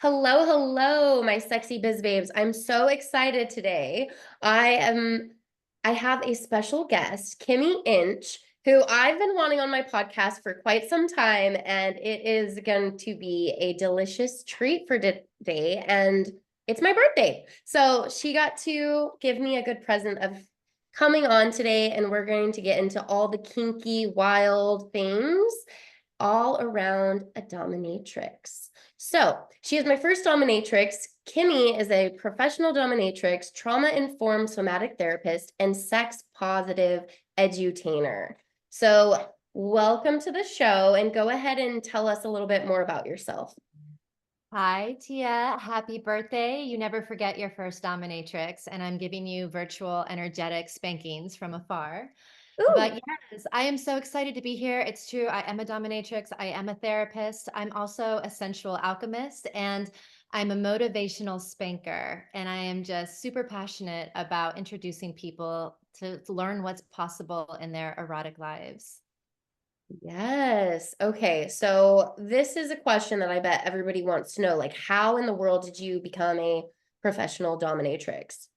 Hello, hello, my sexy biz babes. I'm so excited today. I have a special guest, Kimi Inch, who I've been wanting on my podcast for quite some time, and it is going to be a delicious treat for today. And it's my birthday. So she got to give me a good present of coming on today, and we're going to get into all the kinky, wild things all around a dominatrix. So she is my first dominatrix. Kimmy is a professional dominatrix, trauma-informed somatic therapist, and sex-positive edutainer. So welcome to the show, and go ahead and tell us a little bit more about yourself. Hi, Tia. Happy birthday. You never forget your first dominatrix, and I'm giving you virtual energetic spankings from afar. Ooh, But yes, I am so excited to be here. It's true. I am a dominatrix. I am a therapist. I'm also a sensual alchemist, and I'm a motivational spanker. And I am just super passionate about introducing people to learn what's possible in their erotic lives. yes. Okay, so this is a question that I bet everybody wants to know. Like, how in the world did you become a professional dominatrix?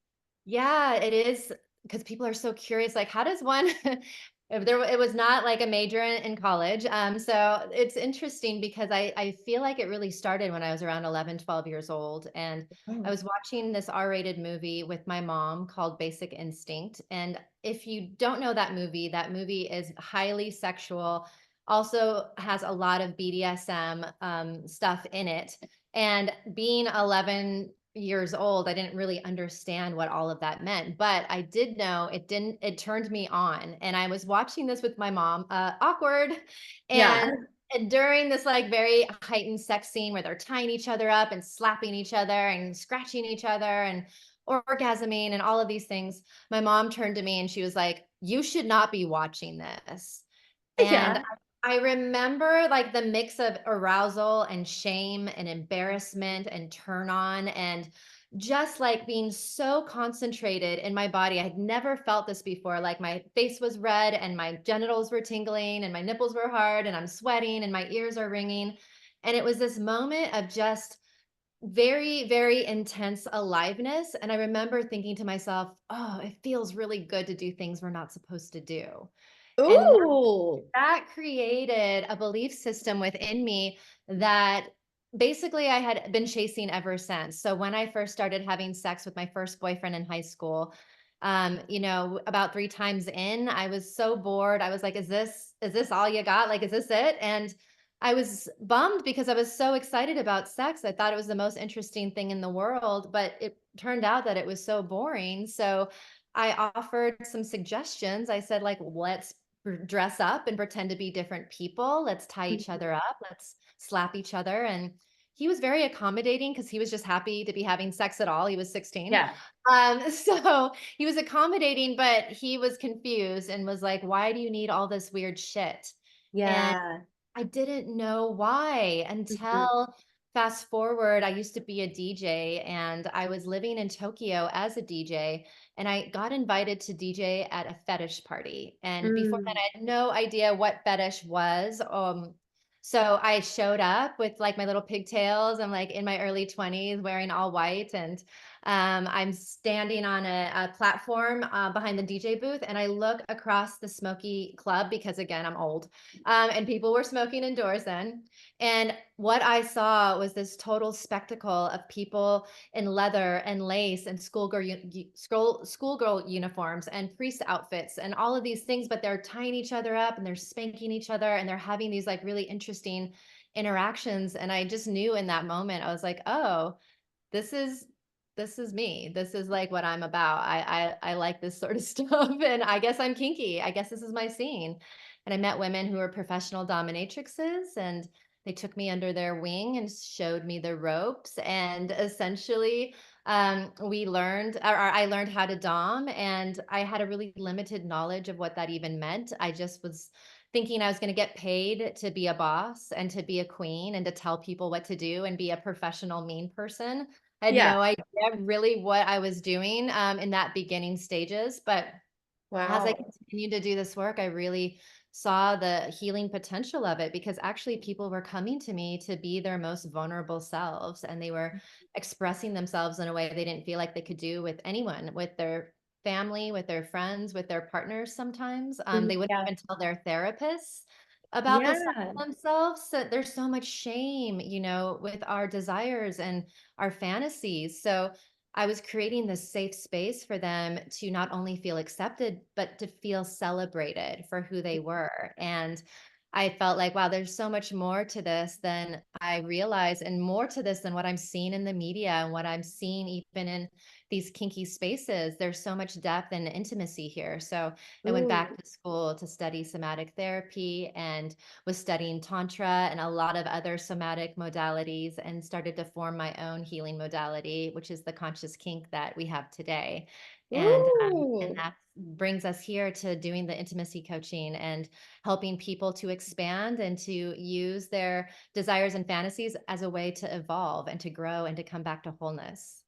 Yeah, it is because people are so curious. Like, how does one? If there, it was not like a major in college. So it's interesting because I feel like it really started when I was around 11, 12 years old, and I Oh, was watching this R-rated movie with my mom called Basic Instinct. And if you don't know that movie is highly sexual. Also has a lot of BDSM stuff in it. And being 11 years old, I didn't really understand what all of that meant, but I did know it turned me on. And I was watching this with my mom, awkward. yeah. And during this like very heightened sex scene where they're tying each other up and slapping each other and scratching each other and orgasming and all of these things, my mom turned to me and she was like, "You should not be watching this." And Yeah. I remember like the mix of arousal and shame and embarrassment and turn on and just like being so concentrated in my body. I had never felt this before. Like my face was red and my genitals were tingling and my nipples were hard and I'm sweating and my ears are ringing. And it was this moment of just very, very intense aliveness. And I remember thinking to myself, oh, it feels really good to do things we're not supposed to do. And Ooh. that created a belief system within me that basically I had been chasing ever since. So when I first started having sex with my first boyfriend in high school, about 3 times in, I was so bored. I was like, is this all you got? Like, is this it? And I was bummed because I was so excited about sex. I thought it was the most interesting thing in the world, but it turned out that it was so boring. So I offered some suggestions. I said, like, let's dress up and pretend to be different people. Let's tie each other up. Let's slap each other. And he was very accommodating because he was just happy to be having sex at all. He was 16. Yeah. So he was accommodating, but he was confused and was like, why do you need all this weird shit? And Yeah. I didn't know why Mhm. until fast forward. I used to be a DJ and I was living in Tokyo as a DJ, and I got invited to DJ at a fetish party. And before that, Mm. I had no idea what fetish was. So I showed up with like my little pigtails. I'm like in my early 20s wearing all white. And I'm standing on a platform behind the DJ booth. And I look across the smoky club because, again, I'm old. And people were smoking indoors then. And what I saw was this total spectacle of people in leather and lace and schoolgirl uniforms and priest outfits and all of these things, but they're tying each other up and they're spanking each other and they're having these like really interesting interactions. And I just knew in that moment, I was like, oh, this is this is me. This is like what I'm about. I like this sort of stuff. And I guess I'm kinky. I guess this is my scene. And I met women who were professional dominatrixes, and they took me under their wing and showed me the ropes. And essentially, we learned, or I learned how to dom, and I had a really limited knowledge of what that even meant. I just was thinking I was going to get paid to be a boss and to be a queen and to tell people what to do and be a professional mean person. I had Yeah. no idea really what I was doing in that beginning stages, but as I Wow. continued to do this work, I really saw the healing potential of it, because actually people were coming to me to be their most vulnerable selves, and they were expressing themselves in a way they didn't feel like they could do with anyone, with their family, with their friends, with their partners sometimes. Mhm. They wouldn't Yeah. even tell their therapists about the side Yeah. of themselves. So there's so much shame, with our desires and our fantasies. So I was creating this safe space for them to not only feel accepted, but to feel celebrated for who they were. And I felt like, wow, there's so much more to this than I realized, and more to this than what I'm seeing in the media and what I'm seeing even in these kinky spaces. There's so much depth and intimacy here. So I went back Ooh. to school to study somatic therapy, and was studying Tantra and a lot of other somatic modalities, and started to form my own healing modality, which is the Conscious Kink that we have today. And Ooh. that brings us here to doing the intimacy coaching and helping people to expand and to use their desires and fantasies as a way to evolve and to grow and to come back to wholeness.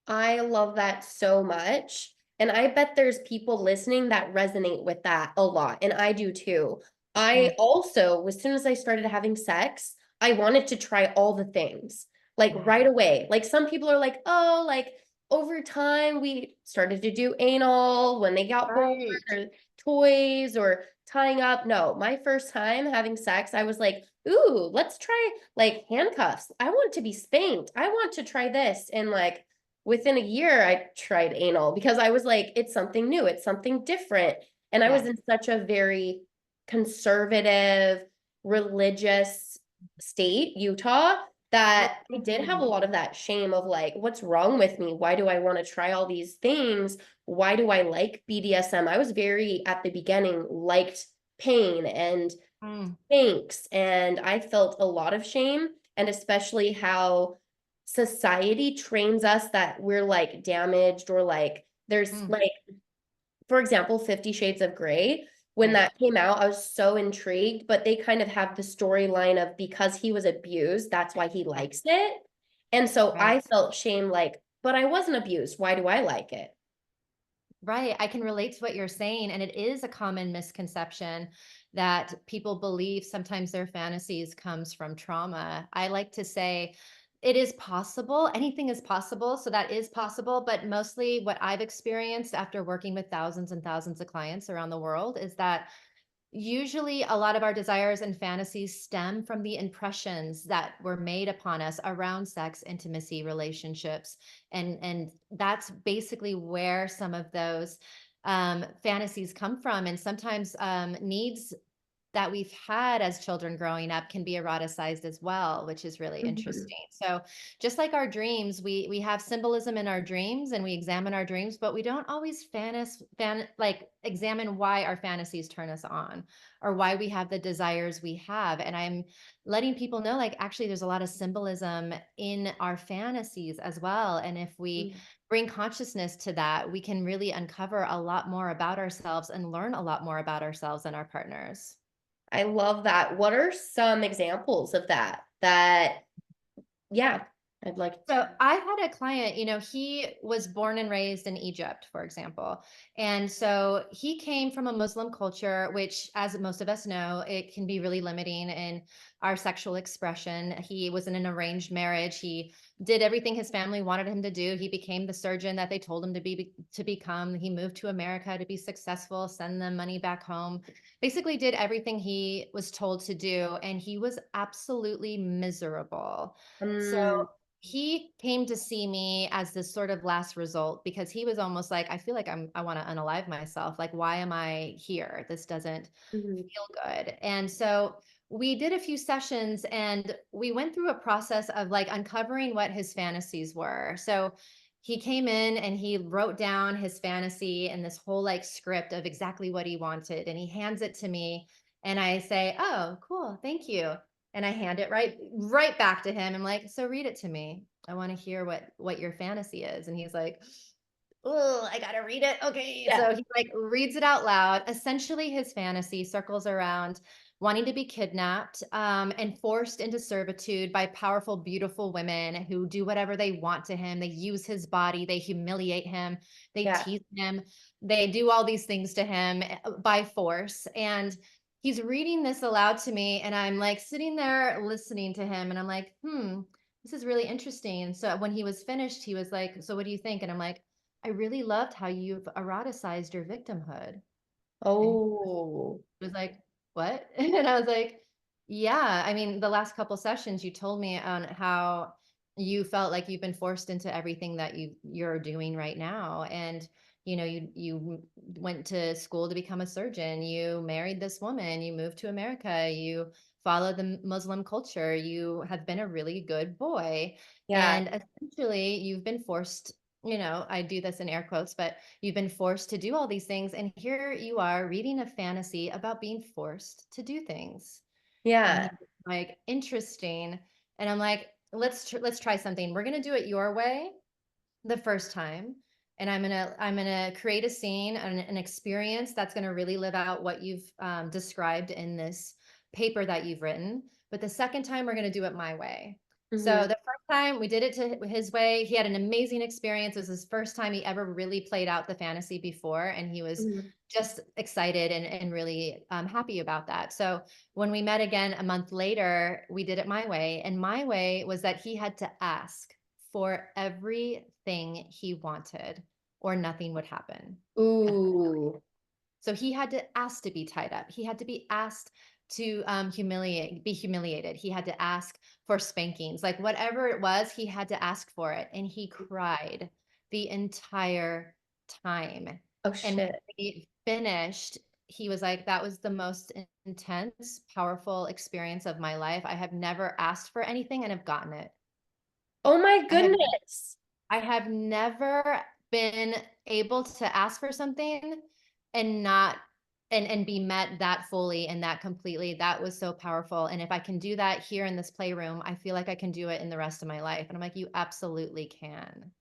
I love that so much. And I bet there's people listening that resonate with that a lot. And I do too. Yeah. I also, as soon as I started having sex, I wanted to try all the things like Yeah. right away. Like some people are like, oh, like over time, we started to do anal when they got bored, Right. or toys, or tying up. No, my first time having sex, I was like, ooh, let's try like handcuffs. I want to be spanked. I want to try this. And like, within a year, I tried anal because I was like, it's something new, it's something different. And I was Yes. in such a very conservative, religious state, Utah, that I did have a Mm. lot of that shame of like, what's wrong with me? Why do I want to try all these things? Why do I like BDSM? I was very, at the beginning, liked pain and Mm. thanks. And I felt a lot of shame, and especially how society trains us that we're like damaged, or like there's Mm. like, for example, 50 Shades of Grey. When Right. that came out, I was so intrigued, but they kind of have the storyline of because he was abused, that's why he Yeah. likes it. And so I Right. felt shame, like, but I wasn't abused. Why do I like it? Right. I can relate to what you're saying. And it is a common misconception that people believe sometimes their fantasies comes from trauma. I like to say it is possible. Anything is possible. So that is possible. But mostly what I've experienced after working with thousands and thousands of clients around the world is that usually, a lot of our desires and fantasies stem from the impressions that were made upon us around sex, intimacy, relationships, and that's basically where some of those fantasies come from. And sometimes needs that we've had as children growing up can be eroticized as well, which is really Mhm. interesting. So, just like our dreams, we have symbolism in our dreams, and we examine our dreams, but we don't always like examine why our fantasies turn us on, or why we have the desires we have. And I'm letting people know, like, actually there's a lot of symbolism in our fantasies as well. And if we bring consciousness to that, we can really uncover a lot more about ourselves and learn a lot more about ourselves and our partners. I love that. What are some examples of that? Yeah, I'd like So I had a client, he was born and raised in Egypt, for example. And so he came from a Muslim culture, which, as most of us know, it can be really limiting in our sexual expression. He was in an arranged marriage. He did everything his family wanted him to do. He became the surgeon that they told him to become. He moved to America to be successful, send them money back home. Basically did everything he was told to do, and he was absolutely miserable. So he came to see me as this sort of last result, because he was almost like, I feel like I want to unalive myself. Like, why am I here? This doesn't Mhm. feel good. And so we did a few sessions, and we went through a process of like uncovering what his fantasies were. So he came in and he wrote down his fantasy and this whole like script of exactly what he wanted. And he hands it to me, and I say, "Oh, cool. Thank you." And I hand it right back to him. I'm like, "So read it to me. I want to hear what your fantasy is." And he's like, "Oh, I gotta read it. Okay." Yeah, So he like reads it out loud. Essentially, his fantasy circles around wanting to be kidnapped and forced into servitude by powerful, beautiful women who do whatever they want to him. They use his body, they humiliate him, they yeah. tease him, they do all these things to him by force. And he's reading this aloud to me, and I'm like sitting there listening to him, and I'm like, this is really interesting. And so when he was finished, he was like, so what do you think? And I'm like, I really loved how you've eroticized your victimhood. And he Oh, was like, what? And I was like, yeah, I mean, the last couple sessions you told me on how you felt like you've been forced into everything that you're doing right now. And you went to school to become a surgeon, you married this woman, you moved to America, you followed the Muslim culture, you have been a really good boy. yeah, And essentially you've been forced, I do this in air quotes, but you've been forced to do all these things, and here you are reading a fantasy about being forced to do things. And yeah, he's like, interesting. And I'm like, let's try something. We're gonna do it your way the first time, and I'm gonna create a scene, an experience that's gonna really live out what you've described in this paper that you've written. But the second time, we're gonna do it my way. hmm, So the first time we did it to his way, he had an amazing experience. It was his first time he ever really played out the fantasy before, and he was hmm. just excited and really happy about that. So when we met again a month later, we did it my way, and my way was that he had to ask for everything he wanted, or nothing would happen. Ooh, So he had to ask to be tied up. He had to be asked to be humiliated. He had to ask for spankings, like whatever it was, he had to ask for it. And he cried the entire time. oh And when shit. we finished, he was like, that was the most intense, powerful experience of my life. I have never asked for anything and have gotten it. Oh my I have goodness. I have never been able to ask for something and not and be met that fully and that completely. That was so powerful. And if I can do that here in this playroom, I feel like I can do it in the rest of my life. And I'm like, you absolutely can.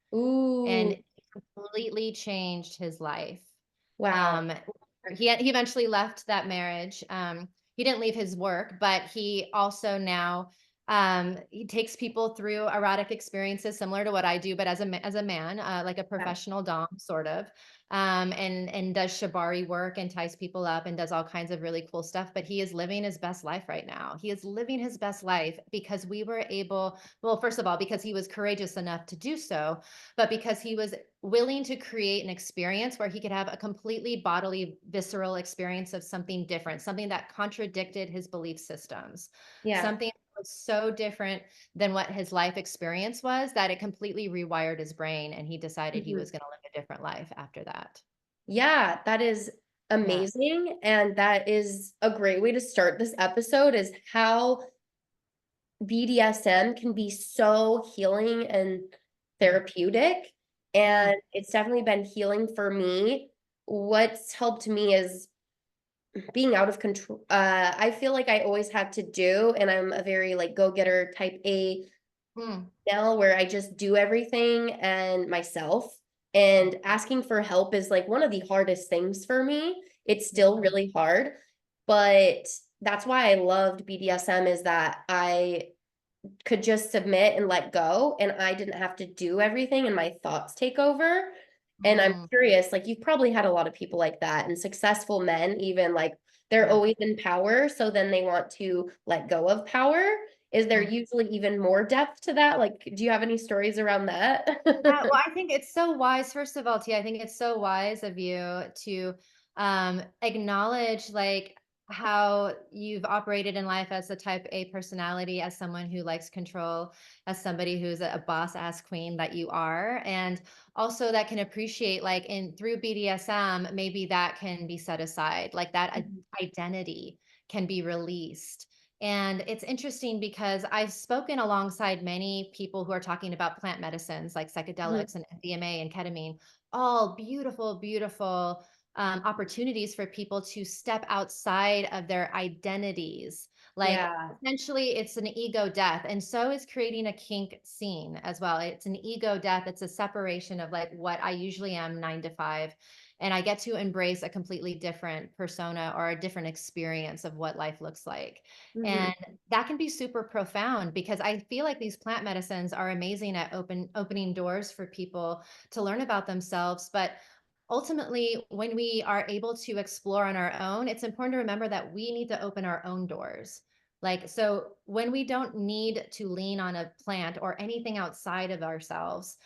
And Ooh, it completely changed his life. wow. Um, he eventually left that marriage. He didn't leave his work, but he also now he takes people through erotic experiences similar to what I do, but as a man, like a Yeah. professional dom, sort of, and does shibari work and ties people up and does all kinds of really cool stuff. But he is living his best life right now. He is living his best life because we were able, well, first of all, because he was courageous enough to do so, but because he was willing to create an experience where he could have a completely bodily, visceral experience of something different, something that contradicted his belief systems, Yeah. something that was so different than what his life experience was that it completely rewired his brain. And he decided he Mhm. was going to live a different life after that. Yeah, that is Yeah. amazing. And that is a great way to start this episode is how BDSM can be so healing and therapeutic. Mm, And it's definitely been healing for me. What's helped me is being out of control. I feel like I always had to do, and I'm a very like go-getter type A mm, now where I just do everything and myself. And asking for help is like one of the hardest things for me. It's still mhm, really hard, but that's why I loved BDSM is that I could just submit and let go and I didn't have to do everything and my thoughts take over. And I'm mm, curious, like you've probably had a lot of people like that and successful men, even like they're yeah. always in power. So then they want to let go of power. Is there Mm. usually even more depth to that? Like, do you have any stories around that? Well, I think it's so wise, first of all, T, I think it's so wise of you to acknowledge like how you've operated in life as a type A personality, as someone who likes control, as somebody who's a boss ass queen that you are. And also that can appreciate like in through BDSM, maybe that can be set aside, like that Mhm, identity can be released. And it's interesting because I've spoken alongside many people who are talking about plant medicines like mhm, psychedelics and MDMA and ketamine, all beautiful, beautiful opportunities for people to step outside of their identities. Like yeah. essentially, it's an ego death. And so is creating a kink scene as well. It's an ego death. It's a separation of like what I usually am 9 to 5, and I get to embrace a completely different persona or a different experience of what life looks like. Mhm, And that can be super profound because I feel like these plant medicines are amazing at opening doors for people to learn about themselves. But ultimately, when we are able to explore on our own, it's important to remember that we need to open our own doors. Like, so when we don't need to lean on a plant or anything outside of ourselves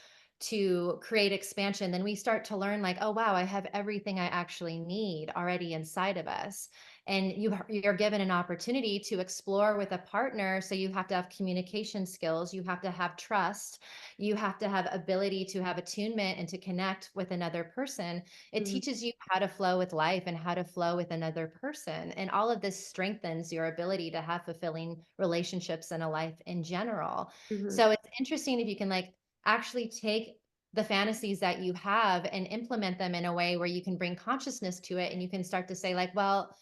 to create expansion, then we start to learn like, oh, wow, I have everything I actually need already inside of us. And you're given an opportunity to explore with a partner. So you have to have communication skills, you have to have trust, you have to have ability to have attunement and to connect with another person. It Mhm. teaches you how to flow with life and how to flow with another person. And all of this strengthens your ability to have fulfilling relationships and a life in general. Mhm. So it's interesting if you can like actually take the fantasies that you have and implement them in a way where you can bring consciousness to it, and you can start to say like, well,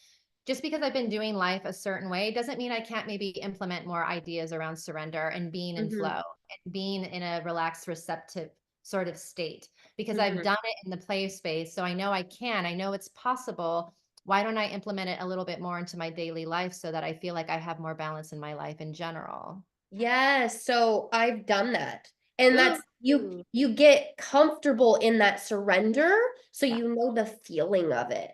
just because I've been doing life a certain way doesn't mean I can't maybe implement more ideas around surrender and being in Mhm. flow and being in a relaxed, receptive sort of state, because I've Mhm. done it in the play space. So I know I can, I know it's possible. Why don't I implement it a little bit more into my daily life so that I feel like I have more balance in my life in general? Yes, so I've done that. And that's Ooh, you get comfortable in that surrender, so yeah. you know the feeling of it.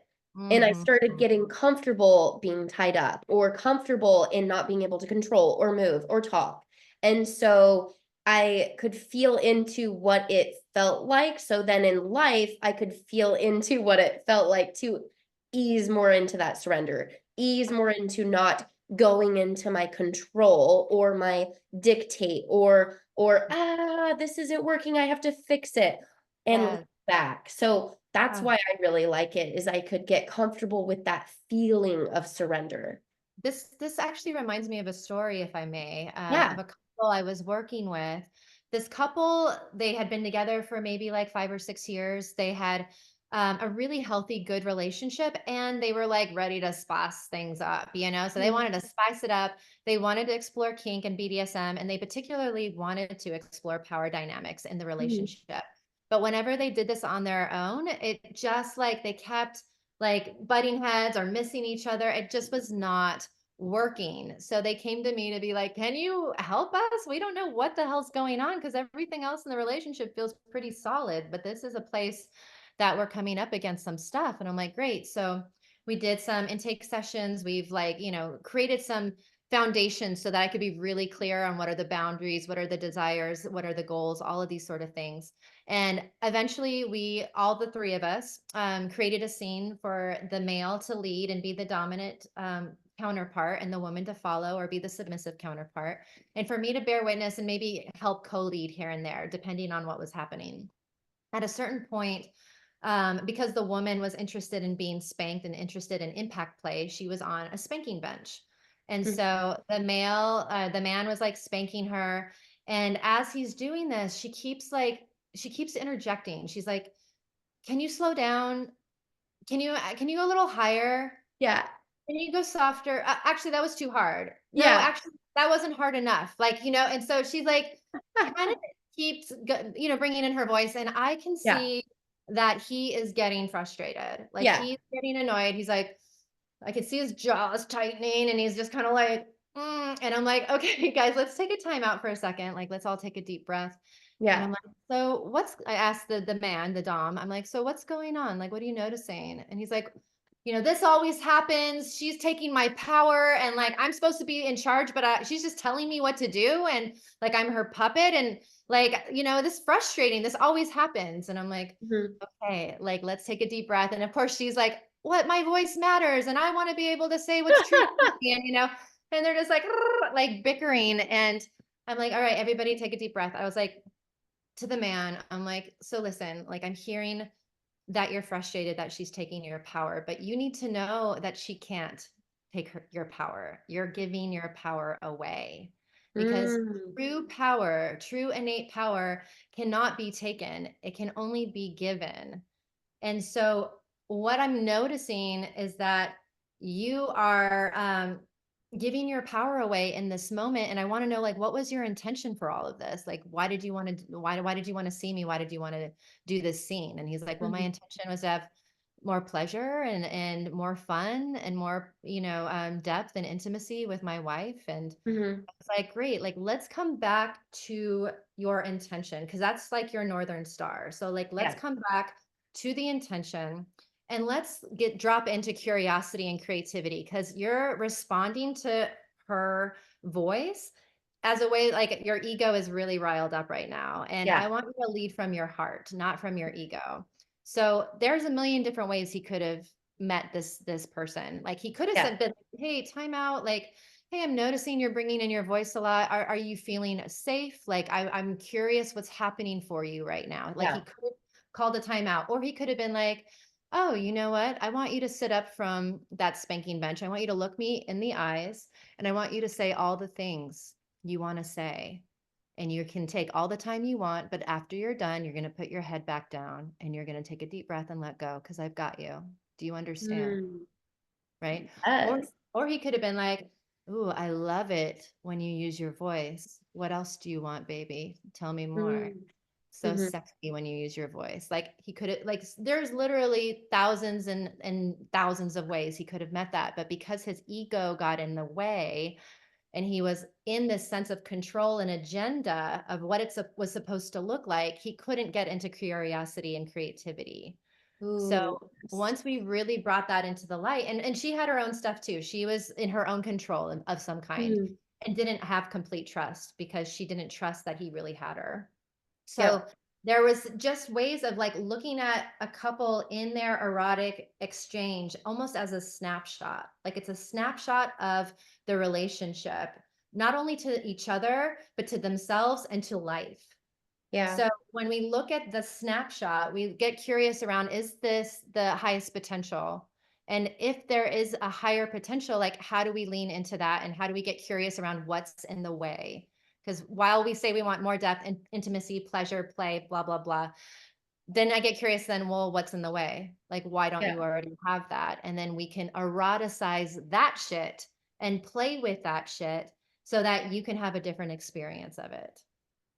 And I Mhm. started getting comfortable being tied up or comfortable in not being able to control or move or talk. And so I could feel into what it felt like. So then in life, I could feel into what it felt like to ease more into that surrender, ease more into not going into my control or my dictate or this isn't working, I have to fix it and look Yes. back. So that's Ah. why I really like it, is I could get comfortable with that feeling of surrender. This actually reminds me of a story, if I may, Yeah. of a couple I was working with. This couple, they had been together for maybe like 5 or 6 years. They had a really healthy, good relationship, and they were like ready to spice things up, you know? So they Mhm. wanted to spice it up. They wanted to explore kink and BDSM, and they particularly wanted to explore power dynamics in the Mhm. relationship. But whenever they did this on their own, it just like they kept like butting heads or missing each other. It just was not working. So they came to me to be like, can you help us? We don't know what the hell's going on, because everything else in the relationship feels pretty solid, but this is a place that we're coming up against some stuff. And I'm like, great. So we did some intake sessions. We've like, created some foundations so that I could be really clear on what are the boundaries, what are the desires, what are the goals, all of these sort of things. And eventually, all the three of us, created a scene for the male to lead and be the dominant counterpart, and the woman to follow or be the submissive counterpart. And for me to bear witness and maybe help co lead here and there, depending on what was happening. At a certain point, because the woman was interested in being spanked and interested in impact play, she was on a spanking bench. And Mhm. so the man was like spanking her. And as he's doing this, she keeps interjecting. She's like, can you slow down? Can you go a little higher? Yeah. Can you go softer? Actually, that was too hard. No, Yeah. actually, that wasn't hard enough. Like, and so she's like, kind of keeps, bringing in her voice. And I can Yeah. see that he is getting frustrated. Like, Yeah. he's getting annoyed. He's like, I can see his jaws tightening, and he's just kind of like, and I'm like, okay, guys, let's take a time out for a second. Like, let's all take a deep breath. And I'm Yeah. like, I asked the man, the Dom, I'm like, so what's going on? Like, what are you noticing? And he's like, this always happens. She's taking my power, and like I'm supposed to be in charge, but she's just telling me what to do, and like I'm her puppet, and like this is frustrating. This always happens, and I'm like, Mhm. okay, like let's take a deep breath. And of course, she's like, "What? My voice matters, and I want to be able to say what's true to me." And and they're just like like bickering, and I'm like, "All right, everybody, take a deep breath." I was like to the man, I'm like, "So listen, like I'm hearing that you're frustrated that she's taking your power, but you need to know that she can't take your power. You're giving your power away, because Mm. true innate power cannot be taken. It can only be given. And so what I'm noticing is that you are giving your power away in this moment. And I want to know, like, what was your intention for all of this? Like, why did you want to, why did you want to see me? Why did you want to do this scene? And he's like, well, my Mhm. intention was to have more pleasure and more fun and more, depth and intimacy with my wife. And Mhm. it's like, great, like let's come back to your intention, because that's like your northern star. So like let's Yeah. come back to the intention, and let's drop into curiosity and creativity, because you're responding to her voice as a way, like your ego is really riled up right now. And I Yeah. want you to lead from your heart, not from your ego. So there's a million different ways he could have met this person. Like he could have Yeah. said, hey, time out. Like, hey, I'm noticing you're bringing in your voice a lot. Are you feeling safe? Like, I'm curious what's happening for you right now. Like he Yeah. could have called a timeout, or he could have been like, oh, you know what? I want you to sit up from that spanking bench. I want you to look me in the eyes, and I want you to say all the things you want to say. And you can take all the time you want, but after you're done, you're going to put your head back down and you're going to take a deep breath and let go, because I've got you. Do you understand? Mm, Right? Or yes. or he could have been like, "Ooh, I love it when you use your voice. What else do you want, baby? Tell me more." Mm, So mhm. sexy when you use your voice. Like he could have, like, there's literally thousands and thousands of ways he could have met that, but because his ego got in the way, and he was in this sense of control and agenda of what was supposed to look like, he couldn't get into curiosity and creativity. So Ooh, yes. once we really brought that into the light, and she had her own stuff too. She was in her own control of some kind, Mhm. and didn't have complete trust because she didn't trust that he really had her. So Yep. there was just ways of like looking at a couple in their erotic exchange almost as a snapshot. Like it's a snapshot of the relationship, not only to each other, but to themselves and to life. Yeah. So when we look at the snapshot, we get curious around, is this the highest potential? And if there is a higher potential, like how do we lean into that? And how do we get curious around what's in the way? Because while we say we want more depth and intimacy, pleasure, play, blah, blah, blah, then I get curious then, well, what's in the way? Like, why don't Yeah. you already have that? And then we can eroticize that shit and play with that shit so that you can have a different experience of it.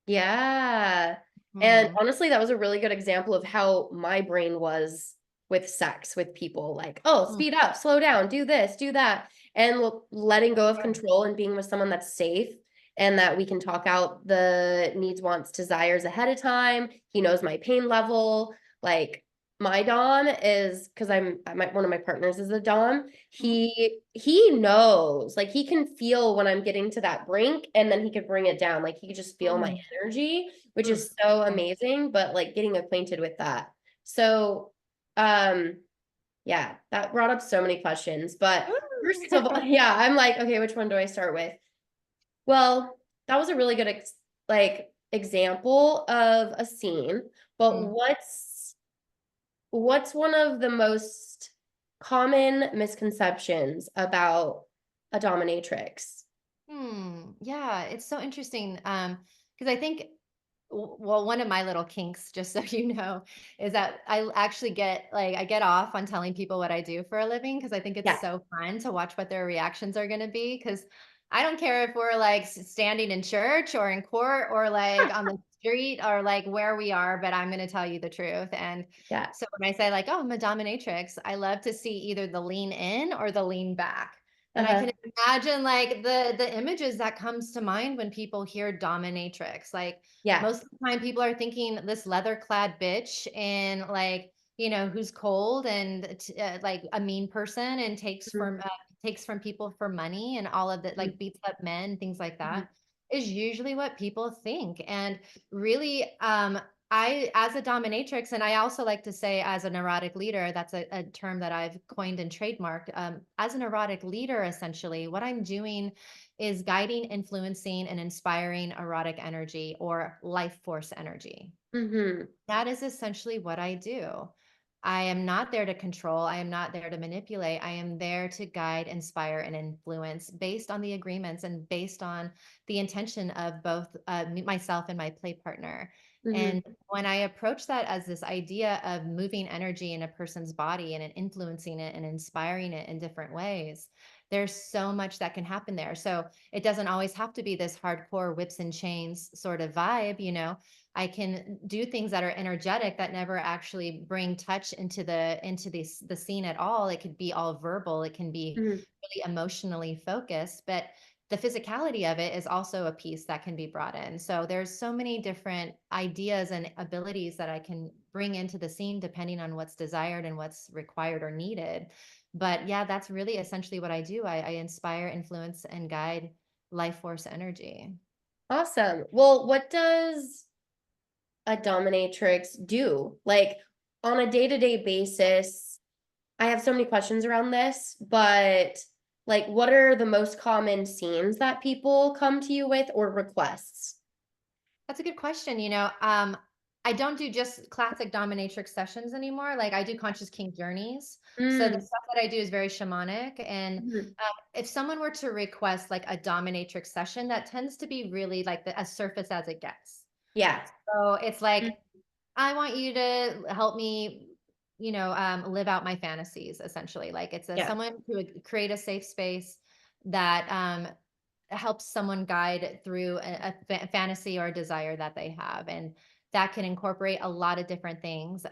Yeah. And Hmm. honestly, that was a really good example of how my brain was with sex with people. Like, oh, speed up, slow down, do this, do that. And letting go of control and being with someone that's safe and that we can talk out the needs, wants, desires ahead of time. He knows my pain level. Like, my dom is because one of my partners is a dom. Mhm. He knows, like he can feel when I'm getting to that brink, and then he could bring it down. Like he could just feel my Mm, energy, which mm, is so mm. amazing. But like getting acquainted with that. So, um, yeah, that brought up so many questions. But first of all, yeah, I'm like, okay, which one do I start with? Well, that was a really good example of a scene. But Mm. what's one of the most common misconceptions about a dominatrix? Yeah, it's so interesting. Because I think, well, one of my little kinks, just so you know, is that I actually I get off on telling people what I do for a living, because I think it's Yeah. so fun to watch what their reactions are going to be. Because I don't care if we're like standing in church or in court or like on the street or like where we are, but I'm going to tell you the truth. And Yeah. so when I say like, oh, I'm a dominatrix, I love to see either the lean in or the lean back. And I can Uh-huh. imagine like the images that comes to mind when people hear dominatrix. Like Yeah. most of the time people are thinking this leather clad bitch and like, who's cold and like a mean person and Mhm. takes from people for money, and all of that, Mhm. like beats up men, things like Mhm. that is usually what people think. And really, I, as a dominatrix, and I also like to say as an erotic leader, that's a term that I've coined and trademarked. As an erotic leader, essentially, what I'm doing is guiding, influencing, and inspiring erotic energy or life force energy. Mhm. That is essentially what I do. I am not there to control. I am not there to manipulate. I am there to guide, inspire, and influence based on the agreements and based on the intention of both myself and my play partner. Mhm. And when I approach that as this idea of moving energy in a person's body and influencing it and inspiring it in different ways, there's so much that can happen there. So it doesn't always have to be this hardcore whips and chains sort of vibe. I can do things that are energetic that never actually bring touch into the scene at all. It could be all verbal. It can be Mhm. really emotionally focused, but the physicality of it is also a piece that can be brought in. So there's so many different ideas and abilities that I can bring into the scene depending on what's desired and what's required or needed. But yeah, that's really essentially what I do. I inspire, influence, and guide life force energy. Awesome. Well, what does a dominatrix do? Like on a day-to-day basis, I have so many questions around this, but like what are the most common scenes that people come to you with or requests? That's a good question. I don't do just classic dominatrix sessions anymore. Like I do conscious kink journeys. So the Mm, stuff that I do is very shamanic. And mhm. if someone were to request like a dominatrix session, that tends to be really like as surface as it gets. Yeah. So it's like, I want you to help me, live out my fantasies, essentially. Like it's Yeah. someone to create a safe space that helps someone guide through a fantasy or a desire that they have. And that can incorporate a lot of different things,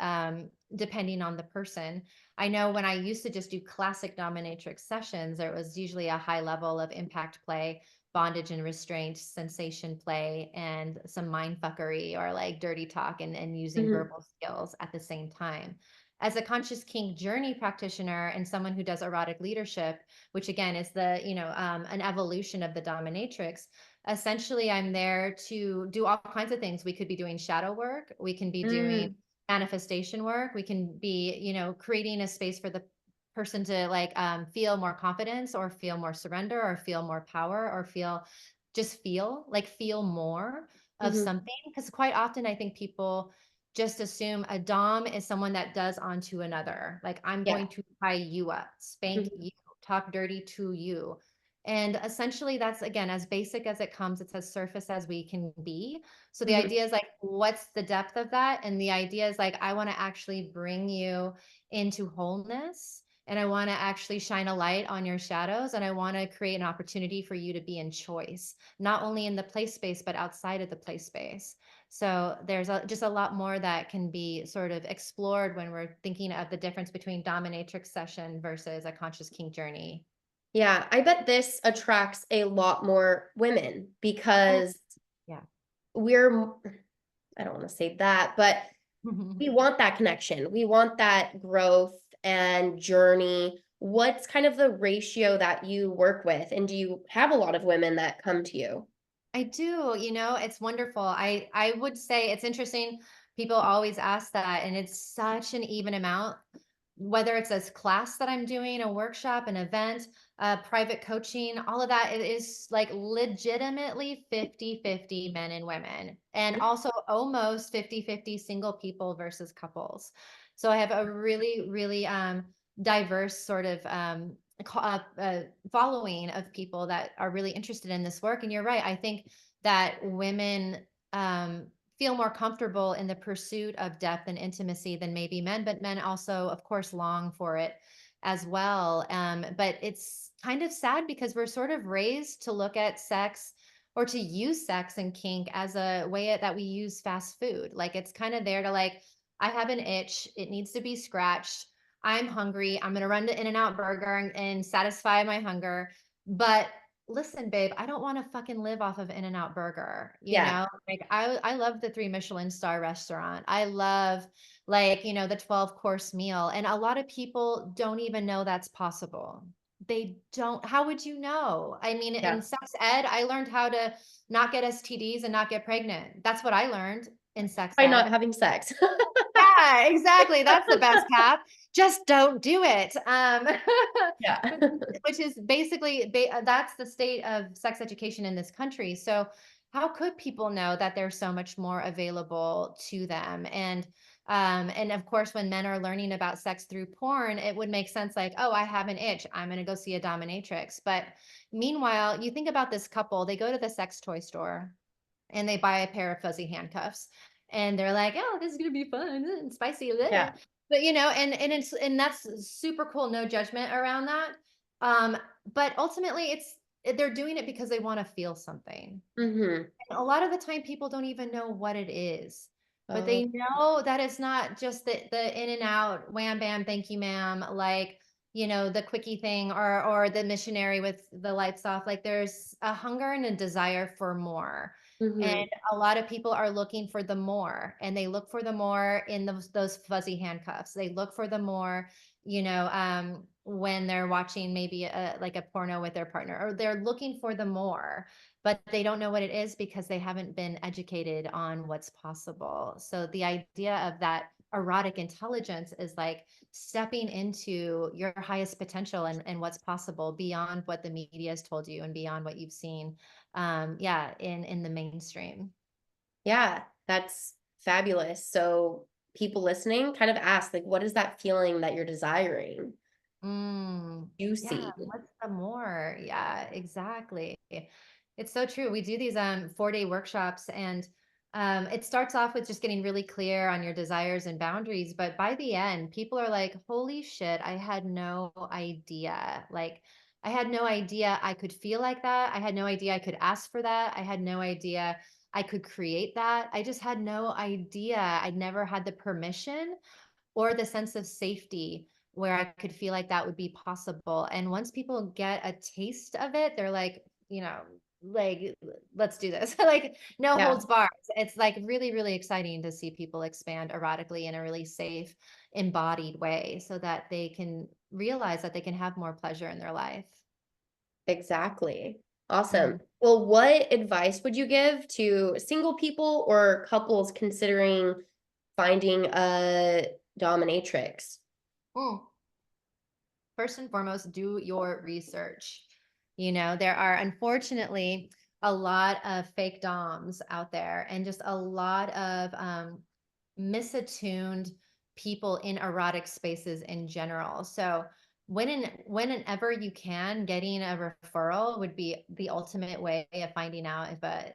depending on the person. I know when I used to just do classic dominatrix sessions, there was usually a high level of impact play, bondage and restraint, sensation play, and some mind fuckery or like dirty talk and using Mhm. verbal skills at the same time. As a conscious kink journey practitioner and someone who does erotic leadership, which again is an evolution of the dominatrix. Essentially, I'm there to do all kinds of things. We could be doing shadow work. We can be doing Mm, manifestation work. We can be, creating a space for the person to feel more confidence or feel more surrender or feel more power or feel more of mhm. something. Because quite often I think people just assume a dom is someone that does onto another. Like I'm Yeah. going to tie you up, spank Mhm. you, talk dirty to you. And essentially, that's again as basic as it comes. It's as surface as we can be. So the Mhm. idea is like, what's the depth of that? And the idea is like, I want to actually bring you into wholeness. And I want to actually shine a light on your shadows. And I want to create an opportunity for you to be in choice, not only in the play space, but outside of the play space. So there's just a lot more that can be sort of explored when we're thinking of the difference between dominatrix session versus a conscious kink journey. Yeah, I bet this attracts a lot more women Oh, because yeah. we're, I don't want to say that, but we want that connection. We want that growth and journey. What's kind of the ratio that you work with? And do you have a lot of women that come to you? I do, it's wonderful. I would say it's interesting. People always ask that, and it's such an even amount, whether it's a class that I'm doing, a workshop, an event, private coaching, all of that. It is like legitimately 50-50 men and women, and also almost 50-50 single people versus couples. So I have a really, really diverse sort of following of people that are really interested in this work. And you're right. I think that women feel more comfortable in the pursuit of depth and intimacy than maybe men, but men also, of course, long for it as well. But it's kind of sad because we're sort of raised to look at sex or to use sex and kink as a way that we use fast food. Like it's kind of there to like, I have an itch, it needs to be scratched. I'm hungry. I'm going to run to In-N-Out Burger and satisfy my hunger. But listen, babe, I don't want to fucking live off of In-N-Out Burger. Yeah. Like I love the 3 Michelin star restaurant. I love the 12 course meal. And a lot of people don't even know that's possible. They don't. How would you know? I mean, in Yeah. sex ed, I learned how to not get STDs and not get pregnant. That's what I learned in sex By not ed. having sex. Yeah, exactly. That's the best path. Just don't do it. Yeah. Which which is basically that's the state of sex education in this country. So how could people know that there's so much more available to them? And of course, when men are learning about sex through porn, it would make sense like, oh, I have an itch. I'm going to go see a dominatrix. But meanwhile, you think about this couple, they go to the sex toy store and they buy a pair of fuzzy handcuffs and they're like, oh, this is gonna be fun and spicy. Yeah. But and that's super cool, no judgment around that. Um, but ultimately they're doing it because they want to feel something. Hmm. And a lot of the time people don't even know what it is. But Oh, they know that it's not just the in and out, wham bam, thank you, ma'am. Like the quickie thing, or the missionary with the lights off. Like there's a hunger and a desire for more. And Mm-hmm. a lot of people are looking for the more, and they look for the more in those fuzzy handcuffs. They look for the more, when they're watching maybe like a porno with their partner, or they're looking for the more, but they don't know what it is because they haven't been educated on what's possible. So the idea of that erotic intelligence is like stepping into your highest potential, and what's possible beyond what the media has told you and beyond what you've seen, yeah, in the mainstream. Yeah, that's fabulous. So people listening kind of ask, like, what is that feeling that you're desiring? You Yeah, see. what's the more? Yeah, exactly. It's so true. We do these 4-day workshops, and it starts off with just getting really clear on your desires and boundaries, but by the end, people are like, "Holy shit, I had no idea." Like, I had no idea I could feel like that. I had no idea I could ask for that. I had no idea I could create that. I just had no idea. I'd never had the permission or the sense of safety where I could feel like that would be possible. And once people get a taste of it, they're like, like, let's do this. Like, no Yeah, holds bars. It's like really, really exciting to see people expand erotically in a really safe, embodied way so that they can realize that they can have more pleasure in their life. exactly. Awesome. Mm. Well, what advice would you give to single people or couples considering finding a dominatrix? Mm. First and foremost, do your research. There are unfortunately a lot of fake DOMs out there, and just a lot of misattuned people in erotic spaces in general. So whenever you can, getting a referral would be the ultimate way of finding out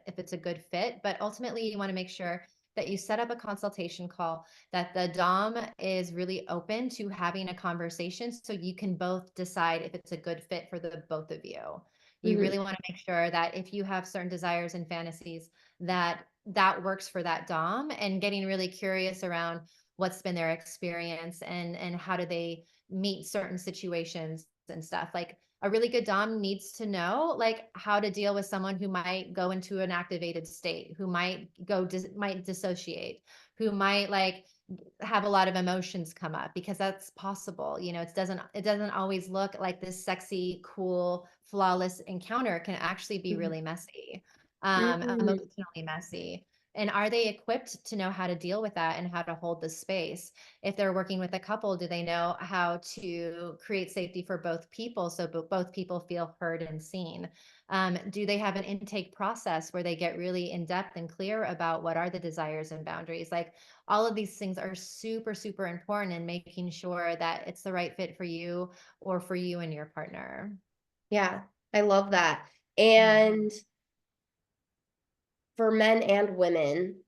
if it's a good fit. But ultimately, you want to make sure that you set up a consultation call, that the Dom is really open to having a conversation so you can both decide if it's a good fit for the both of you. You Mhm. really want to make sure that if you have certain desires and fantasies, that works for that Dom, and getting really curious around what's been their experience, and how do they meet certain situations and stuff. Like a really good Dom needs to know like how to deal with someone who might go into an activated state, who might dissociate, who might like have a lot of emotions come up, because that's possible. It doesn't always look like this sexy, cool, flawless encounter. It can actually be Mhm. really messy, Mhm. emotionally messy. And are they equipped to know how to deal with that and how to hold the space? If they're working with a couple, do they know how to create safety for both people so both people feel heard and seen? Do they have an intake process where they get really in depth and clear about what are the desires and boundaries? Like all of these things are super, super important in making sure that it's the right fit for you or for you and your partner. Yeah, I love that. Mm. And for men and women,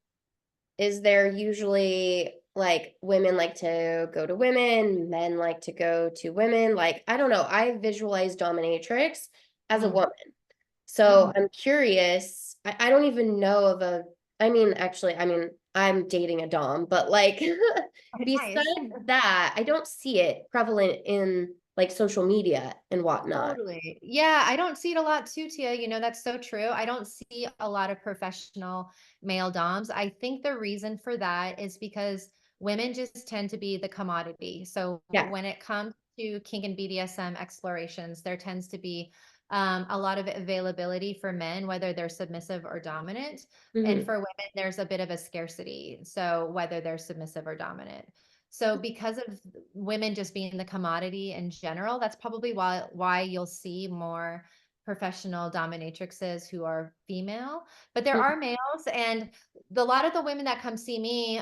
is there usually like women like to go to women, men like to go to women? Like, I don't know. I visualize dominatrix as a Mm. woman. So Mm. I'm curious. I don't even know of a, I mean, actually, I mean, I'm dating a dom, but like Nice. besides that, I don't see it prevalent in like social media and whatnot. Totally. Yeah, I don't see it a lot too, Tia. That's so true. I don't see a lot of professional male doms. I think the reason for that is because women just tend to be the commodity. So Yeah. when it comes to kink and BDSM explorations, there tends to be a lot of availability for men, whether they're submissive or dominant. And Hmm. for women, there's a bit of a scarcity. So whether they're submissive or dominant. So because of women just being the commodity in general, that's probably why you'll see more professional dominatrixes who are female. But there are males, and a lot of the women that come see me,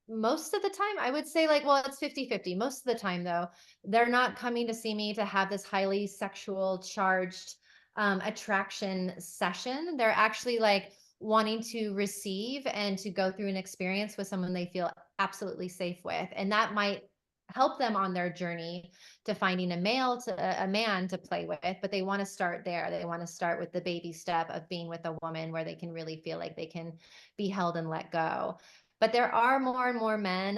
most of the time, I would say like, well, it's 50-50. Most of the time though, they're not coming to see me to have this highly sexual charged attraction session. They're actually like wanting to receive and to go through an experience with someone they feel absolutely safe with. And that might help them on their journey to finding a man to play with, but they want to start there. They want to start with the baby step of being with a woman where they can really feel like they can be held and let go. But there are more and more men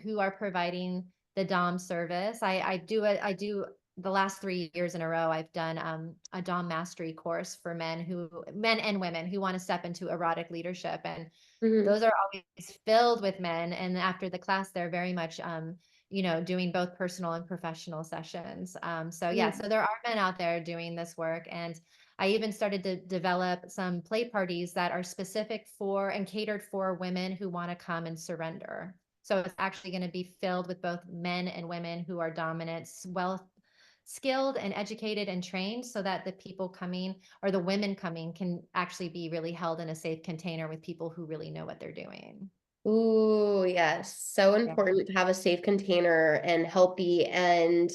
who are providing the Dom service. I do it. I do the last 3 years in a row. I've done a Dom mastery course for men and women who want to step into erotic leadership, and Mhm. those are always filled with men. And after the class, they're very much, doing both personal and professional sessions. So yeah, Mhm. so there are men out there doing this work. And I even started to develop some play parties that are specific for and catered for women who want to come and surrender. So it's actually going to be filled with both men and women who are dominants, well skilled and educated and trained, so that the people coming or the women coming can actually be really held in a safe container with people who really know what they're doing. Ooh, yes. So Yeah. important to have a safe container and healthy. And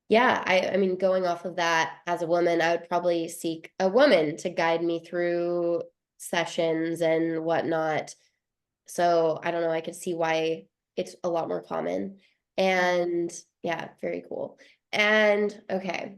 yeah, I mean, going off of that, as a woman, I would probably seek a woman to guide me through sessions and whatnot. So I don't know, I could see why it's a lot more common. And yeah, very cool. And okay.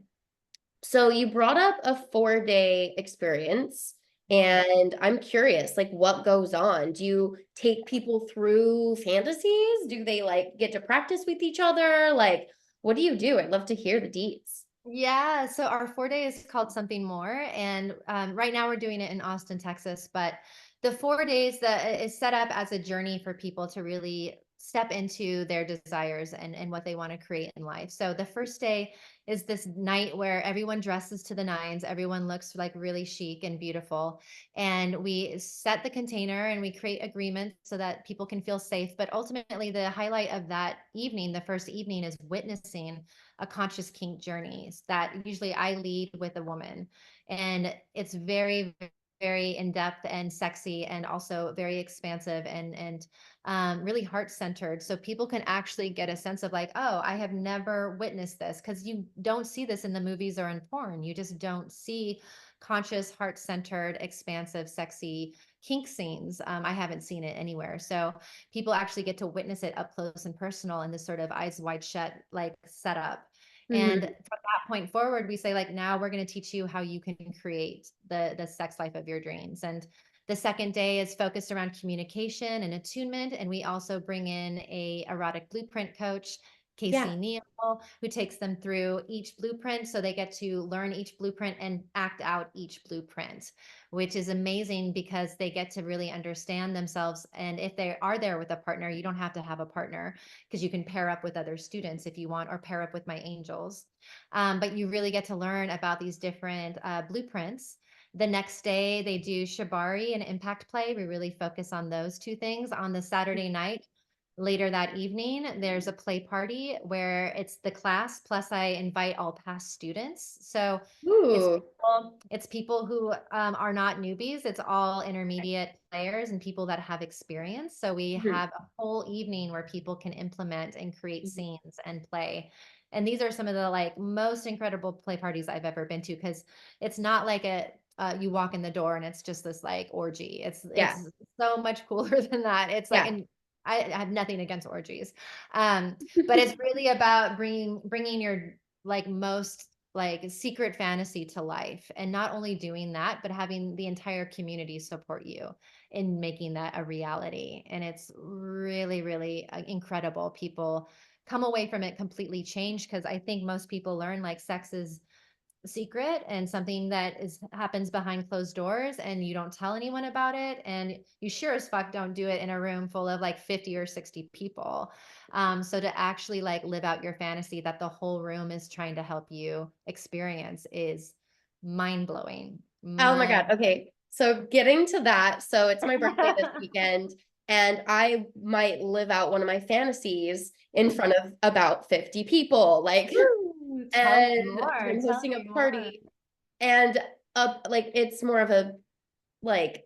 So you brought up a 4-day experience, Yeah. and I'm curious, like what goes on? Do you take people through fantasies? Do they like get to practice with each other? Like, what do you do? I'd love to hear the deets. Yeah, so our 4 day is called Something More, and right now we're doing it in Austin, Texas. But the 4 days that is set up as a journey for people to really step into their desires and what they want to create in life. So the first day is this night where everyone dresses to the nines, everyone looks like really chic and beautiful, and we set the container and we create agreements so that people can feel safe. But ultimately, the highlight of that evening, the first evening, is witnessing a conscious kink journeys that usually I lead with a woman. And it's very, very in depth and sexy, and also very expansive and really heart centered. So people can actually get a sense of like, oh, I have never witnessed this, because you don't see this in the movies or in porn. You just don't see conscious, heart centered, expansive, sexy kink scenes. I haven't seen it anywhere. So people actually get to witness it up close and personal in this sort of eyes wide shut like setup. And Mhm. from that point forward, we say like, now we're going to teach you how you can create the sex life of your dreams. And the second day is focused around communication and attunement. And we also bring in a erotic blueprint coach, Yeah. Casey Neal, who takes them through each blueprint. So they get to learn each blueprint and act out each blueprint, which is amazing because they get to really understand themselves. And if they are there with a partner, you don't have to have a partner, because you can pair up with other students if you want, or pair up with my angels. But you really get to learn about these different blueprints. The next day, they do shibari and impact play. We really focus on those two things. On the Saturday night, later that evening, there's a play party where it's the class, plus I invite all past students. So it's Ooh. people who are not newbies. It's all intermediate players and people that have experience. So we Mhm. have a whole evening where people can implement and create Mhm. scenes and play. And these are some of the like most incredible play parties I've ever been to, because it's not like you walk in the door and it's just this like orgy. Yeah. It's so much cooler than that. It's like, Yeah. and I have nothing against orgies, but it's really about bringing your like most like secret fantasy to life, and not only doing that, but having the entire community support you in making that a reality. And it's really, really incredible. People come away from it completely changed, because I think most people learn like sex is secret and something that is happens behind closed doors, and you don't tell anyone about it, and you sure as fuck don't do it in a room full of like 50 or 60 people. So to actually like live out your fantasy that the whole room is trying to help you experience is mind-blowing. Oh my God. Mind. Okay. So getting to that, so it's my birthday this weekend, and I might live out one of my fantasies in front of about 50 people. Like, Woo, tell me and more, I'm tell hosting a me more. party, and like it's more of a like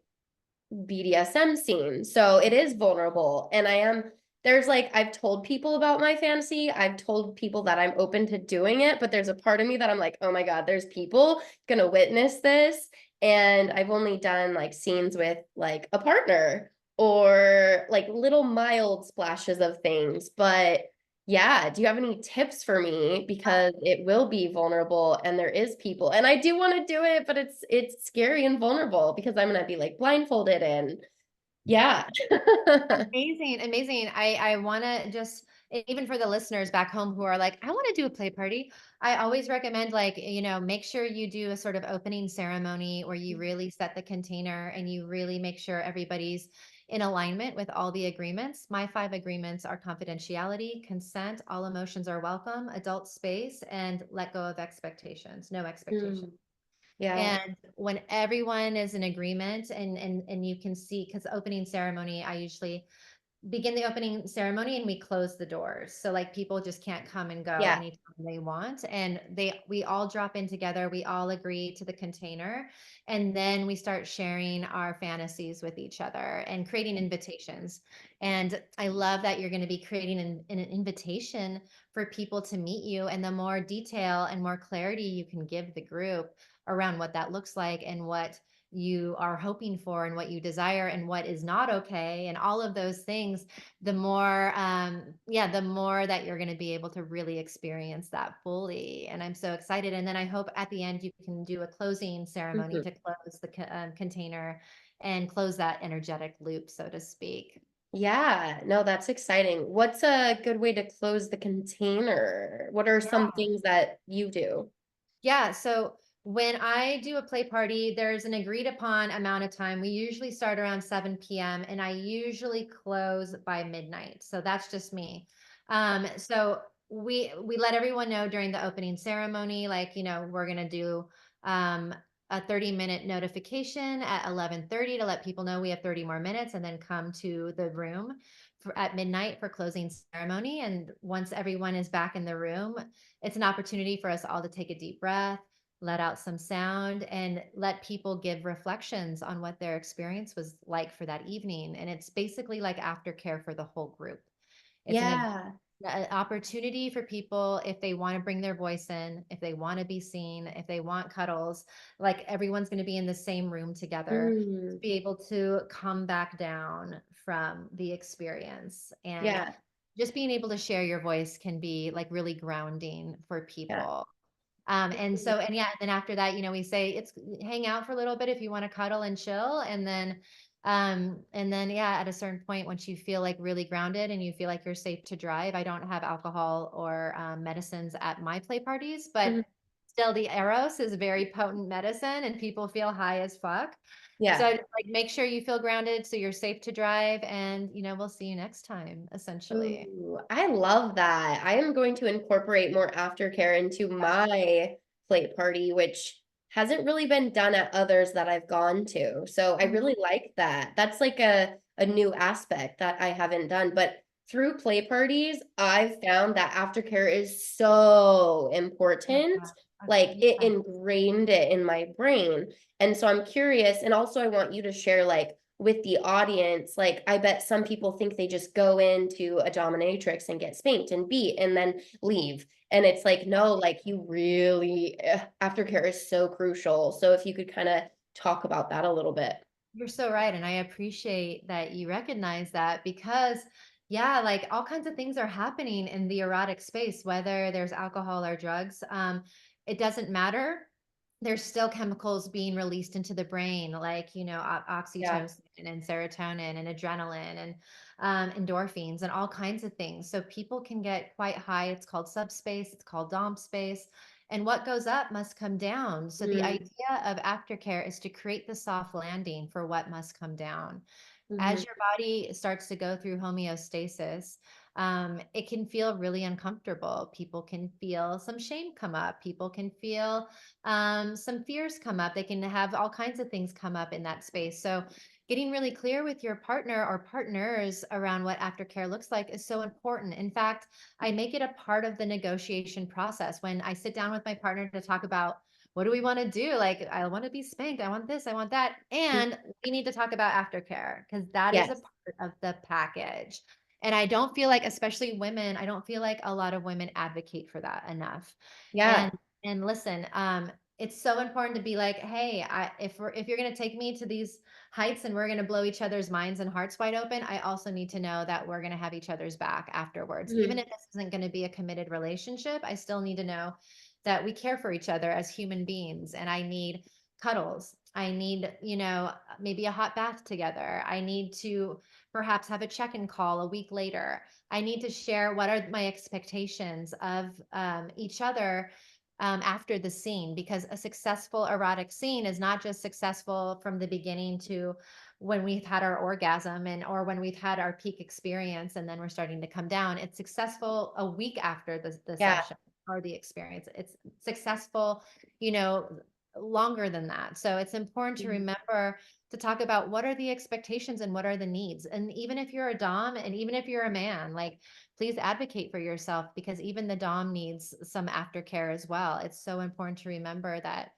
BDSM scene. So it is vulnerable. And there's like, I've told people about my fantasy. I've told people that I'm open to doing it, but there's a part of me that I'm like, oh my God, there's people gonna witness this. And I've only done like scenes with like a partner or like little mild splashes of things. But yeah, do you have any tips for me? Because it will be vulnerable and there is people. And I do want to do it, but it's scary and vulnerable because I'm gonna be like blindfolded and yeah. Amazing, amazing. I want to just even for the listeners back home who are like, I want to do a play party, I always recommend, like, make sure you do a sort of opening ceremony where you really set the container and you really make sure everybody's in alignment with all the agreements. My 5 agreements are confidentiality, consent, all emotions are welcome, adult space, and let go of expectations, no expectation. Mm, yeah. And when everyone is in agreement, and you can see, because opening ceremony, I usually begin the opening ceremony and we close the doors. So like people just can't come and go Yeah. anytime they want. And we all drop in together, we all agree to the container. And then we start sharing our fantasies with each other and creating invitations. And I love that you're going to be creating an invitation for people to meet you. And the more detail and more clarity you can give the group around what that looks like and what you are hoping for and what you desire and what is not okay and all of those things, the more the more that you're going to be able to really experience that fully. And I'm so excited. And then I hope at the end you can do a closing ceremony Mhm. to close the container and close that energetic loop, so to speak. Yeah, no, that's exciting. What's a good way to close the container? What are some things that you do? Yeah. So when I do a play party, there's an agreed upon amount of time. We usually start around 7 p.m. and I usually close by midnight. So that's just me. So we let everyone know during the opening ceremony, like, we're gonna do a 30-minute notification at 11:30 to let people know we have 30 more minutes, and then come to the room at midnight for closing ceremony. And once everyone is back in the room, it's an opportunity for us all to take a deep breath, let out some sound, and let people give reflections on what their experience was like for that evening. And it's basically like aftercare for the whole group. It's Yeah. an opportunity for people, if they want to bring their voice in, if they want to be seen, if they want cuddles, like everyone's going to be in the same room together, to Mm, be able to come back down from the experience. And yeah. just being able to share your voice can be like really grounding for Yeah. people. And yeah, then after that, we say it's hang out for a little bit if you want to cuddle and chill. And then, yeah, at a certain point, once you feel like really grounded and you feel like you're safe to drive, I don't have alcohol or medicines at my play parties, but Mhm. still the Eros is a very potent medicine and people feel high as fuck. So Yeah. I just, like, make sure you feel grounded so you're safe to drive, and we'll see you next time, essentially. Ooh, I love that. I am going to incorporate more aftercare into my plate party, which hasn't really been done at others that I've gone to. So I Mhm. really like that. That's like a new aspect that I haven't done. But through play parties, I've found that aftercare is so important. Yeah, Like it yeah. ingrained it in my brain. And so I'm curious. And also I want you to share like with the audience, like I bet some people think they just go into a dominatrix and get spanked and beat and then leave. And it's like, no, like you really, aftercare is so crucial. So if you could kind of talk about that a little bit. You're so right. And I appreciate that you recognize that, because, yeah, like all kinds of things are happening in the erotic space, whether there's alcohol or drugs. It doesn't matter. There's still chemicals being released into the brain, like, Yeah. oxytocin and serotonin and adrenaline and endorphins and all kinds of things. So people can get quite high. It's called subspace, it's called dom space. And what goes up must come down. So the Mm, idea of aftercare is to create the soft landing for what must come down. mhm. As your body starts to go through homeostasis, it can feel really uncomfortable. People can feel some shame come up. People can feel some fears come up. They can have all kinds of things come up in that space. So, getting really clear with your partner or partners around what aftercare looks like is so important. In fact, I make it a part of the negotiation process when I sit down with my partner to talk about, what do we want to do? Like, I want to be spanked. I want this. I want that. And we need to talk about aftercare, because that is a Yes. part of the package. And I don't feel like, especially women, I don't feel like a lot of women advocate for that enough. Yeah. And listen, it's so important to be like, hey, if you're gonna take me to these heights and we're gonna blow each other's minds and hearts wide open, I also need to know that we're gonna have each other's back afterwards. Even Mhm. if this isn't gonna be a committed relationship, I still need to know that we care for each other as human beings. And I need cuddles. I need, maybe a hot bath together. I need to perhaps have a check-in call a week later. I need to share what are my expectations of each other after the scene, because a successful erotic scene is not just successful from the beginning to when we've had our orgasm and or when we've had our peak experience and then we're starting to come down. It's successful a week after the Yeah. session or the experience. It's successful, you know, longer than that. So it's important to Mhm. remember to talk about what are the expectations and what are the needs. And even if you're a dom and even if you're a man, like please advocate for yourself, because even the dom needs some aftercare as well. It's so important to remember that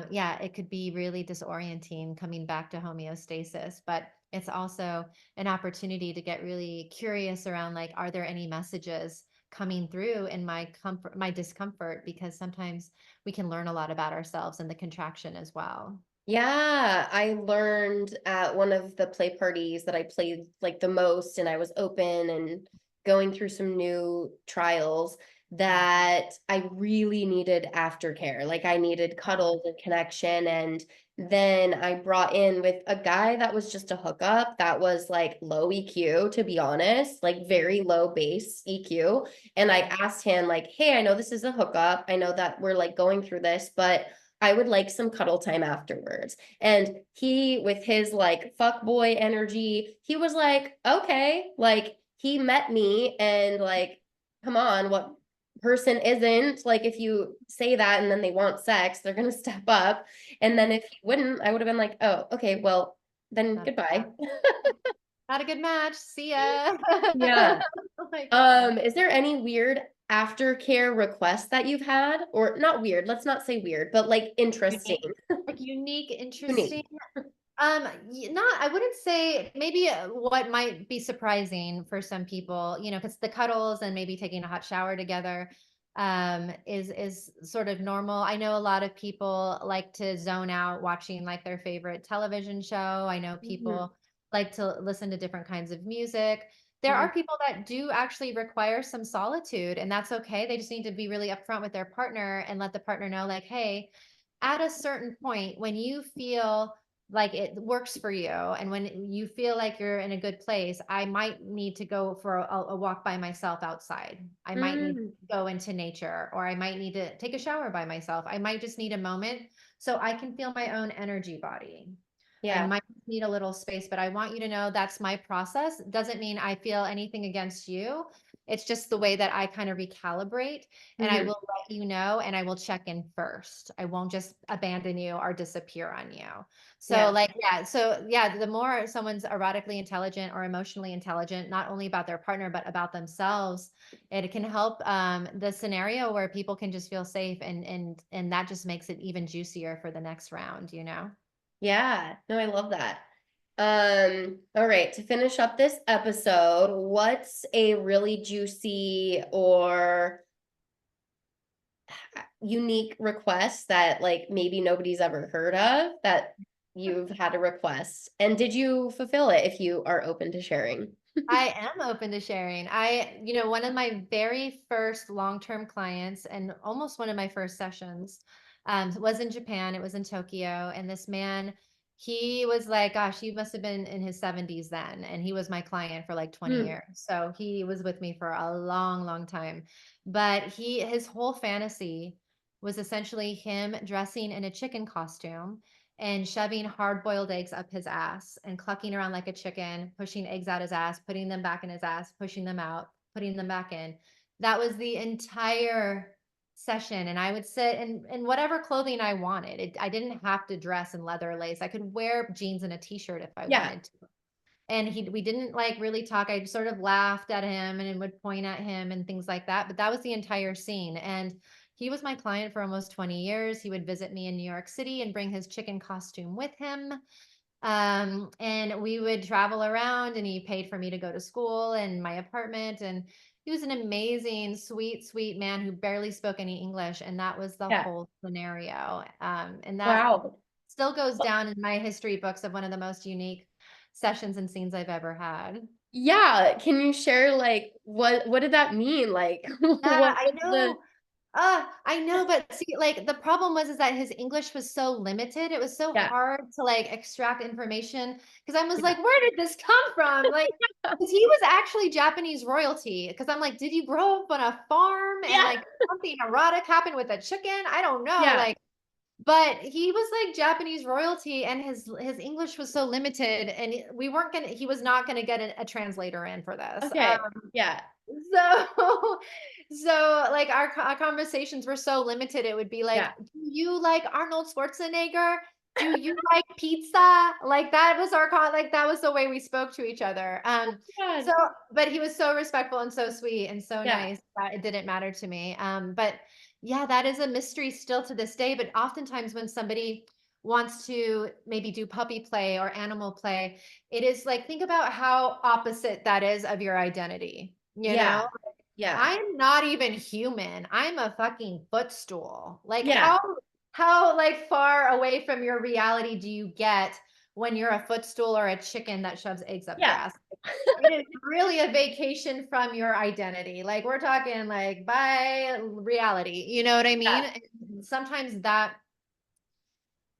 yeah, it could be really disorienting coming back to homeostasis, but it's also an opportunity to get really curious around like, are there any messages coming through in my comfort, my discomfort? Because sometimes we can learn a lot about ourselves and the contraction as well. Yeah, I learned at one of the play parties that I played like the most, and I was open and going through some new trials, that I really needed aftercare. Like I needed cuddles and connection. And then I brought in with a guy that was just a hookup that was like low EQ, to be honest, like very low base EQ. And I asked him, like, hey, I know this is a hookup. I know that we're like going through this, but I would like some cuddle time afterwards. And he, with his like fuck boy energy, he was like, okay, like he met me and like, come on, what person isn't? Like, if you say that and then they want sex, they're going to step up. And then if he wouldn't, I would have been like, oh, okay, well, then Not goodbye. not a good match. See ya. Yeah. Oh my God. Is there any weird aftercare requests that you've had? Or not weird, let's not say weird, but like interesting, Unique, like unique, interesting. unique. Not, I wouldn't say maybe what might be surprising for some people, because the cuddles and maybe taking a hot shower together is sort of normal. I know a lot of people like to zone out watching like their favorite television show. I know Mhm, people like to listen to different kinds of music. There mhm, are people that do actually require some solitude, and that's okay. They just need to be really upfront with their partner and let the partner know, like, hey, at a certain point, when you feel like it works for you and when you feel like you're in a good place, I might need to go for a walk by myself outside. I might need mm, to go into nature, or I might need to take a shower by myself. I might just need a moment so I can feel my own energy body. I yeah, might need a little space, but I want you to know that's my process. Doesn't mean I feel anything against you. It's just the way that I kind of recalibrate, and I mhm, will let you know and I will check in first. I won't just abandon you or disappear on you. So yeah, like, yeah, so yeah, the more someone's erotically intelligent or emotionally intelligent, not only about their partner, but about themselves, it can help the scenario where people can just feel safe, and that just makes it even juicier for the next round. yeah. No, I love that. All right, to finish up this episode, what's a really juicy or unique request that like maybe nobody's ever heard of that you've had a request? And did you fulfill it if you are open to sharing? I am open to sharing. One of my very first long-term clients and almost one of my first sessions was in Japan. It was in Tokyo. And this man, he was like, gosh, he must have been in his 70s then. And he was my client for like 20 Hmm. years. So he was with me for a long, long time. But his whole fantasy was essentially him dressing in a chicken costume and shoving hard boiled eggs up his ass and clucking around like a chicken, pushing eggs out his ass, putting them back in his ass, pushing them out, putting them back in. That was the entire session. And I would sit in whatever clothing I wanted. I didn't have to dress in leather lace. I could wear jeans and a t-shirt if I Yeah. wanted to. And we didn't like really talk. I sort of laughed at him and would point at him and things like that. But that was the entire scene. And he was my client for almost 20 years. He would visit me in New York City and bring his chicken costume with him. And we would travel around, and he paid for me to go to school and my apartment. And he was an amazing, sweet, sweet man who barely spoke any English. And that was the Yeah. whole scenario. And that Wow. still goes down in my history books of one of the most unique sessions and scenes I've ever had. Yeah, can you share like what did that mean? Like Yeah, what I was the know. I know, but see, like the problem was is that his English was so limited. It was so Yeah. hard to like extract information because I was Yeah. like, where did this come from? Like, because he was actually Japanese royalty. Because I'm like, did you grow up on a farm and Yeah. like something erotic happened with a chicken? I don't know. Yeah. Like, but he was like Japanese royalty, and his English was so limited, and we weren't gonna. He was not gonna get a translator in for this. Okay. Yeah. So so like our conversations were so limited. It would be like, Yeah. "Do you like Arnold Schwarzenegger? Do you like pizza?" Like that was our like that was the way we spoke to each other. God. So but he was so respectful and so sweet and so Yeah. nice that it didn't matter to me. But yeah, that is a mystery still to this day. But oftentimes when somebody wants to maybe do puppy play or animal play, it is like, think about how opposite that is of your identity. You Yeah. know, Yeah. I'm not even human. I'm a fucking footstool. Like Yeah. how like far away from your reality do you get when you're a footstool or a chicken that shoves eggs up your Yeah. ass? It is really a vacation from your identity. Like we're talking like by reality. You know what I Yeah. mean? And sometimes that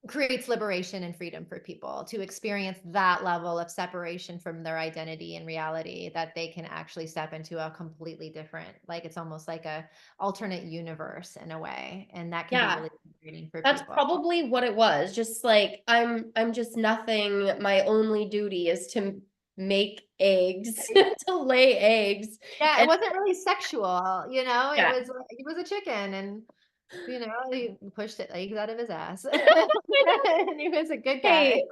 creates liberation and freedom for people to experience that level of separation from their identity and reality, that they can actually step into a completely different, like it's almost like a alternate universe in a way, and that can be Yeah. really liberating for That's people. probably what it was. Just like I'm just nothing. My only duty is to make eggs, to lay eggs. Yeah, it And wasn't really sexual, you know, it yeah. was like he was a chicken, and you know, he pushed it eggs out of his ass. I know. And he was a good guy. Hey,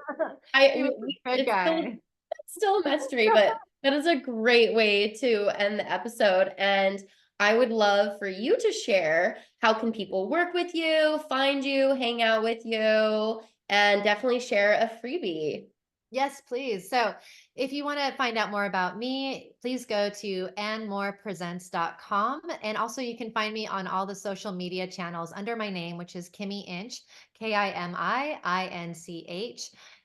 I He was a good guy. it's still a mystery, but that is a great way to end the episode. And I would love for you to share, how can people work with you, find you, hang out with you, and definitely share a freebie. Yes, please. So if you want to find out more about me, please go to andmorepresents.com. And also you can find me on all the social media channels under my name, which is Kimi Inch, KimiInch.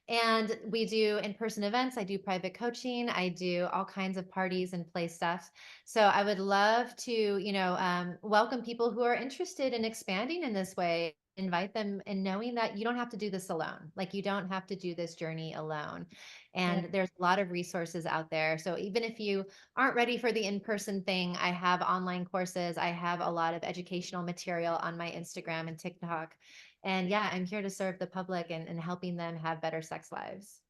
And we do in-person events. I do private coaching. I do all kinds of parties and play stuff. So I would love to, welcome people who are interested in expanding in this way, invite them, and knowing that you don't have to do this alone. Like you don't have to do this journey alone. Yeah. And there's a lot of resources out there. So even if you aren't ready for the in-person thing, I have online courses. I have a lot of educational material on my Instagram and TikTok. And yeah, I'm here to serve the public and helping them have better sex lives.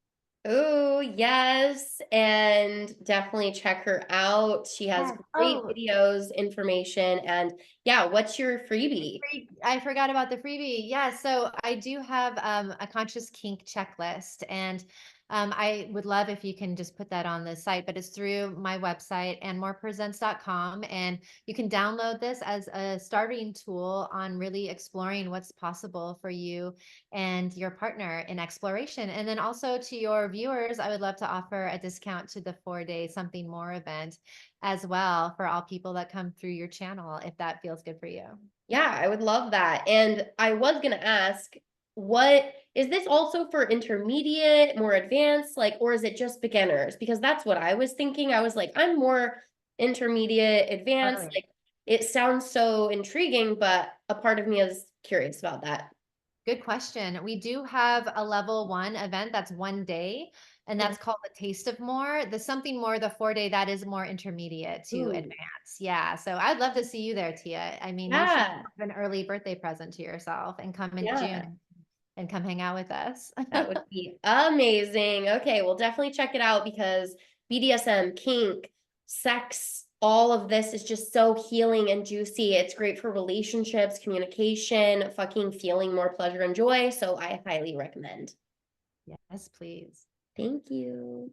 Oh, yes. And definitely check her out. She has Yes. great Oh, videos, information, and yeah, what's your freebie? I forgot about the freebie. Yeah, so I do have a conscious kink checklist, and I would love if you can just put that on the site, but it's through my website, andmorepresents.com, and you can download this as a starting tool on really exploring what's possible for you and your partner in exploration. And then also to your viewers, I would love to offer a discount to the 4-day something more event as well for all people that come through your channel, if that feels good for you. Yeah, I would love that. And I was going to ask, what is this also for intermediate, more advanced, like, or is it just beginners? Because that's what I was thinking. I was like, I'm more intermediate, advanced. Totally. Like, it sounds so intriguing, but a part of me is curious about that. Good question. We do have a level 1 event that's 1 day, and Mhm. that's called the Taste of More. The something more, the 4-day, that is more intermediate to Ooh, advance. Yeah. So I'd love to see you there, Tia. I mean, you should yeah, have an early birthday present to yourself and come in yeah. June and come hang out with us. That would be amazing. Okay, we'll definitely check it out because BDSM, kink, sex, all of this is just so healing and juicy. It's great for relationships, communication, fucking feeling more pleasure and joy. So I highly recommend. Yes, please. Thank you.